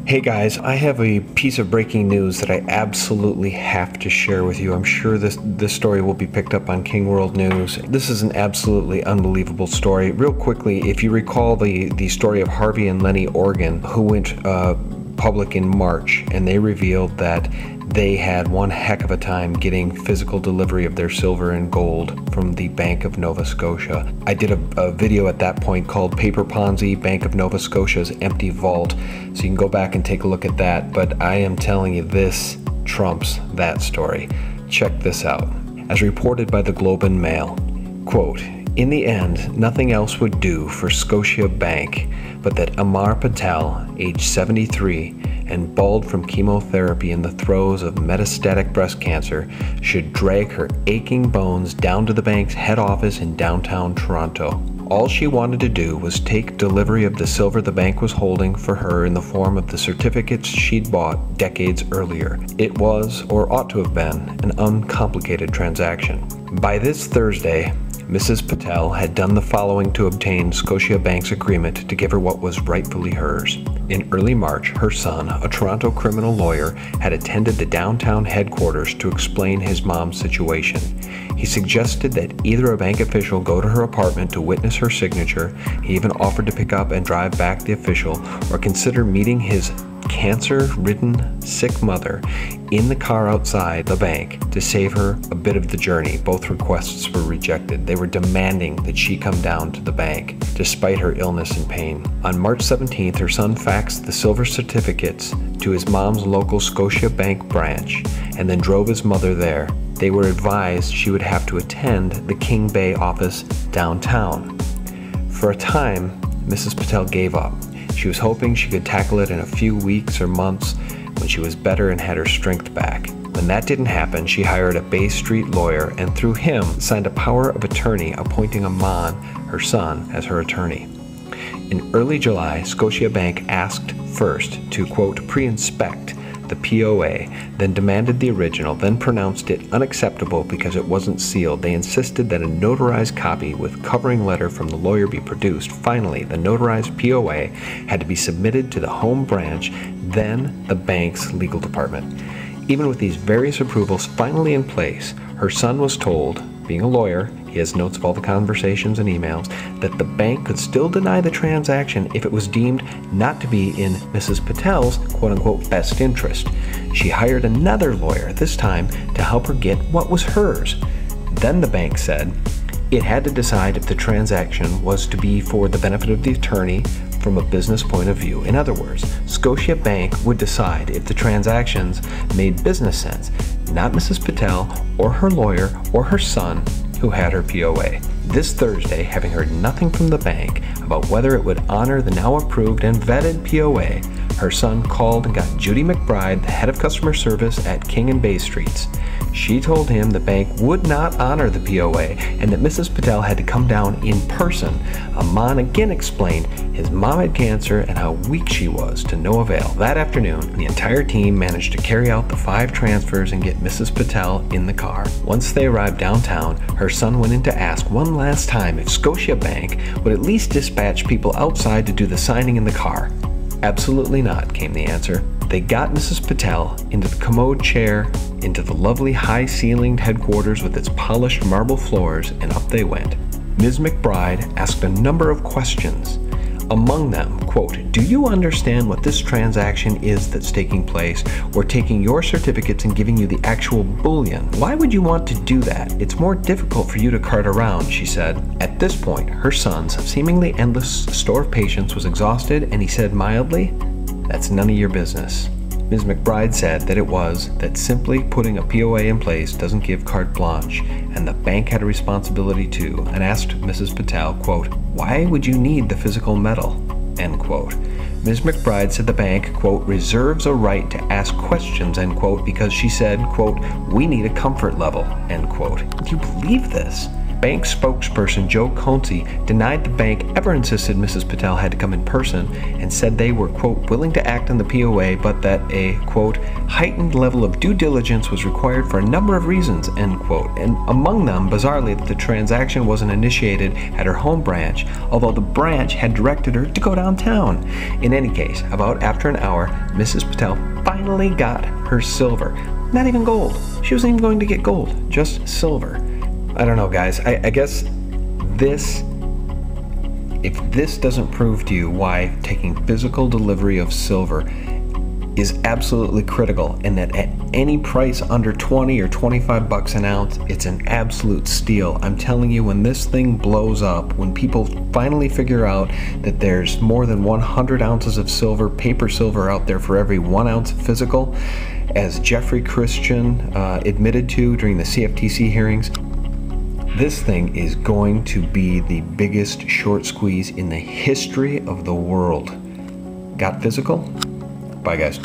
Hey guys, I have a piece of breaking news that I absolutely have to share with you. I'm sure this story will be picked up on King World News. This is an absolutely unbelievable story. Real quickly, if you recall the story of Harvey and Lenny Organ, who went public in March, and they revealed that they had one heck of a time getting physical delivery of their silver and gold from the Bank of Nova Scotia. I did a video at that point called Paper Ponzi, Bank of Nova Scotia's Empty Vault, so you can go back and take a look at that, but I am telling you, this trumps that story. Check this out. As reported by the Globe and Mail, quote, "In the end, nothing else would do for Scotiabank but that Amar Patel, age 73, and bald from chemotherapy in the throes of metastatic breast cancer, should drag her aching bones down to the bank's head office in downtown Toronto. All she wanted to do was take delivery of the silver the bank was holding for her in the form of the certificates she'd bought decades earlier. It was, or ought to have been, an uncomplicated transaction." By this Thursday, Mrs. Patel had done the following to obtain Scotiabank's agreement to give her what was rightfully hers. In early March, her son, a Toronto criminal lawyer, had attended the downtown headquarters to explain his mom's situation. He suggested that either a bank official go to her apartment to witness her signature. He even offered to pick up and drive back the official, or consider meeting his cancer-ridden, sick mother in the car outside the bank to save her a bit of the journey. Both requests were rejected. They were demanding that she come down to the bank, despite her illness and pain. On March 17th, her son faxed the silver certificates to his mom's local Scotiabank branch and then drove his mother there. They were advised she would have to attend the King Bay office downtown. For a time, Mrs. Patel gave up. She was hoping she could tackle it in a few weeks or months when she was better and had her strength back. When that didn't happen, she hired a Bay Street lawyer and through him signed a power of attorney appointing Amon, her son, as her attorney. In early July, Scotiabank asked first to, quote, pre-inspect the POA, then demanded the original, then pronounced it unacceptable because it wasn't sealed. They insisted that a notarized copy with covering letter from the lawyer be produced. Finally, the notarized POA had to be submitted to the home branch, then the bank's legal department. Even with these various approvals finally in place, her son was told, being a lawyer, he has notes of all the conversations and emails, that the bank could still deny the transaction if it was deemed not to be in Mrs. Patel's quote-unquote best interest. She hired another lawyer, this time to help her get what was hers. Then the bank said it had to decide if the transaction was to be for the benefit of the attorney from a business point of view. In other words, Scotiabank would decide if the transactions made business sense, not Mrs. Patel or her lawyer or her son who had her POA. This Thursday, having heard nothing from the bank about whether it would honor the now approved and vetted POA, her son called and got Judy McBride, the head of customer service at King and Bay Streets. She told him the bank would not honor the POA and that Mrs. Patel had to come down in person. Amon again explained his mom had cancer and how weak she was, to no avail. That afternoon, the entire team managed to carry out the 5 transfers and get Mrs. Patel in the car. Once they arrived downtown, her son went in to ask one last time if Scotiabank would at least dispatch people outside to do the signing in the car. Absolutely not, came the answer. They got Mrs. Patel into the commode chair, into the lovely high-ceilinged headquarters with its polished marble floors, and up they went. Ms. McBride asked a number of questions. Among them, quote, "Do you understand what this transaction is that's taking place? We're taking your certificates and giving you the actual bullion. Why would you want to do that? It's more difficult for you to cart around," she said. At this point, her son's seemingly endless store of patience was exhausted, and he said mildly, "That's none of your business." Ms. McBride said that it was that simply putting a POA in place doesn't give carte blanche, and the bank had a responsibility too, and asked Mrs. Patel, quote, "Why would you need the physical metal?" End quote. Ms. McBride said the bank, quote, "reserves a right to ask questions," end quote, because she said, quote, "we need a comfort level," end quote. Do you believe this? Bank spokesperson Joe Ponzi denied the bank ever insisted Mrs. Patel had to come in person and said they were, quote, willing to act on the POA, but that a, quote, heightened level of due diligence was required for a number of reasons, end quote. And among them, bizarrely, that the transaction wasn't initiated at her home branch, although the branch had directed her to go downtown. In any case, about after an hour, Mrs. Patel finally got her silver. Not even gold. She wasn't even going to get gold, just silver. I don't know, guys. I guess if this doesn't prove to you why taking physical delivery of silver is absolutely critical, and that at any price under 20 or 25 bucks an ounce, it's an absolute steal. I'm telling you, when this thing blows up, when people finally figure out that there's more than 100 ounces of silver, paper silver out there for every 1 ounce of physical, as Jeffrey Christian admitted to during the CFTC hearings, this thing is going to be the biggest short squeeze in the history of the world. Got physical? Bye, guys.